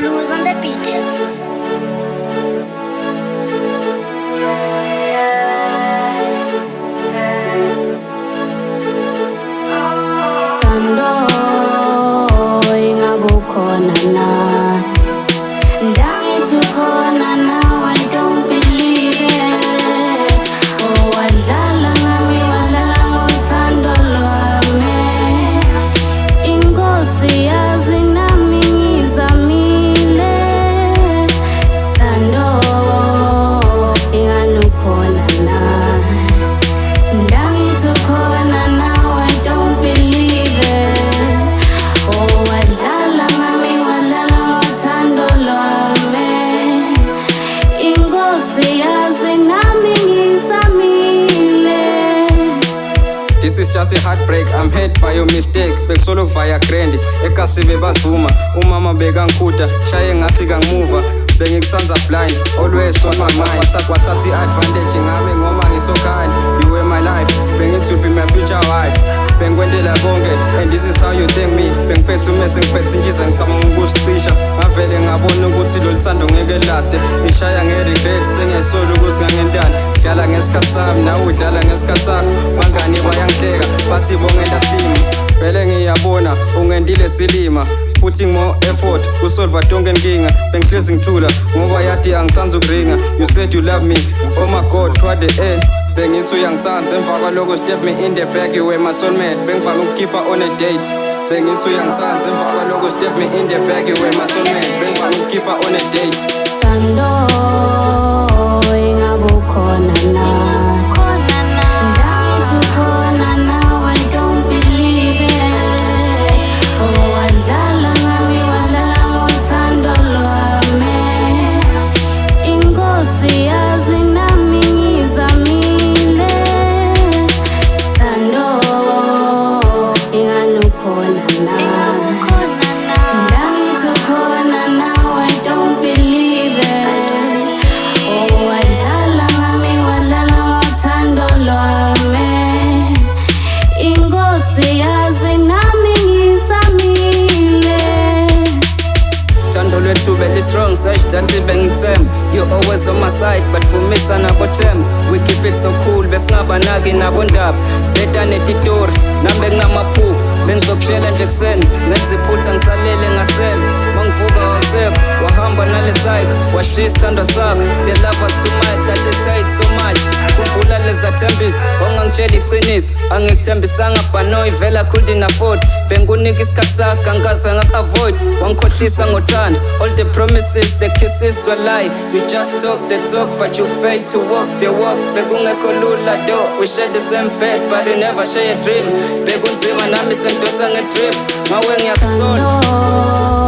Blues on the beat. Thando ingabukhona na, ndangithi ukhona now I don't believe it. Oh, wadlala ngami, wadlala ngothando lwami. Inkosi yazi nami ngizamile. Thando inganukhona na, ndangithi ukhona now I don't believe it. Oh, wadlala ngami, wadlala ngothando lwami. Inkosi yazi nami ngizamile. This is just a heartbreak, I'm hurt by your mistake. Bekusolo via Grandi, ekasibe basivuma. Umama bekangikhutha, shaye ngathi kangimuva. Bengikuthanda blind, always on my mind. Wathatha i-advantage ngami ngoba ngisokhani. You were my life, bengithi you'll be my future wife. Bengikwentela konke, and this is how you thank me. Bengiphethe umese, ngiphethe intshiza, ngicabanga ukusicisha. Ngavele ngabona ukuthi lolu thando ngeke laste. Ngishaya nge-regret, sengesolo ukuthi ngangentana. Dlala ngesikhathi sami, nawe udlala ngesikhathi sakho. Bangani bayangihleka, bathi bongenda slima. Vele ngiyabona, ungendile silima. Putting more effort, usolva tonke inkinga. Bengihlezi ngithula, ngoba yathi angithanda ukuringa. You said you love me, oh my God, toward the end. Bengithi uyangithanda, emva kwaloko step me in the back, you were my soulmate. Bengivame ukukhipha on a date. Bengithi uyangithanda, emva kwaloko step me in the back, you were my soulmate. Bengivame ukukhipha on a date. Thando ingabukhona na, ndangithi ukhona now I don't believe it. Oh, wadlala ngami, wadlala ngothando lwami. Inkosi yazi nami ngizamile. Thando inganukhona na, ndangithi ukhona now I don't believe it. Oh, wadlala ngami, wadlala ngothando lwami. Inkosi yazi nami ngizamile. Thando lwethu very strong, such that bengithemba. You're always on my side, but for me sanabotem. We keep it so cool, besingabanaki nabondaba. Beta netitori, nambe nginamaphupho. Bengizokutshela nje kuseni, ngenza iphutha ngisalele ngasele. Mangivuka wawusekho, wahamba nale cycle, washiya isithando sakho. The love was too much, that it tight so much. Khumbula leza thembiso, ongangitshela iqiniso. Angikuthembisanga bhanoyi, vela couldn't afford. Bengunika isikhathi sakho, angikaze ngak-avoid. Wangikhohlisa ngothando, all the promises, the kisses were lie. You just talk the talk, but you fail to walk the walk. Bekungekho lula though, we share the same bed, but we never share a dream. Bekunzima nami sengidosa nge-drip, ngawe ngiyasola.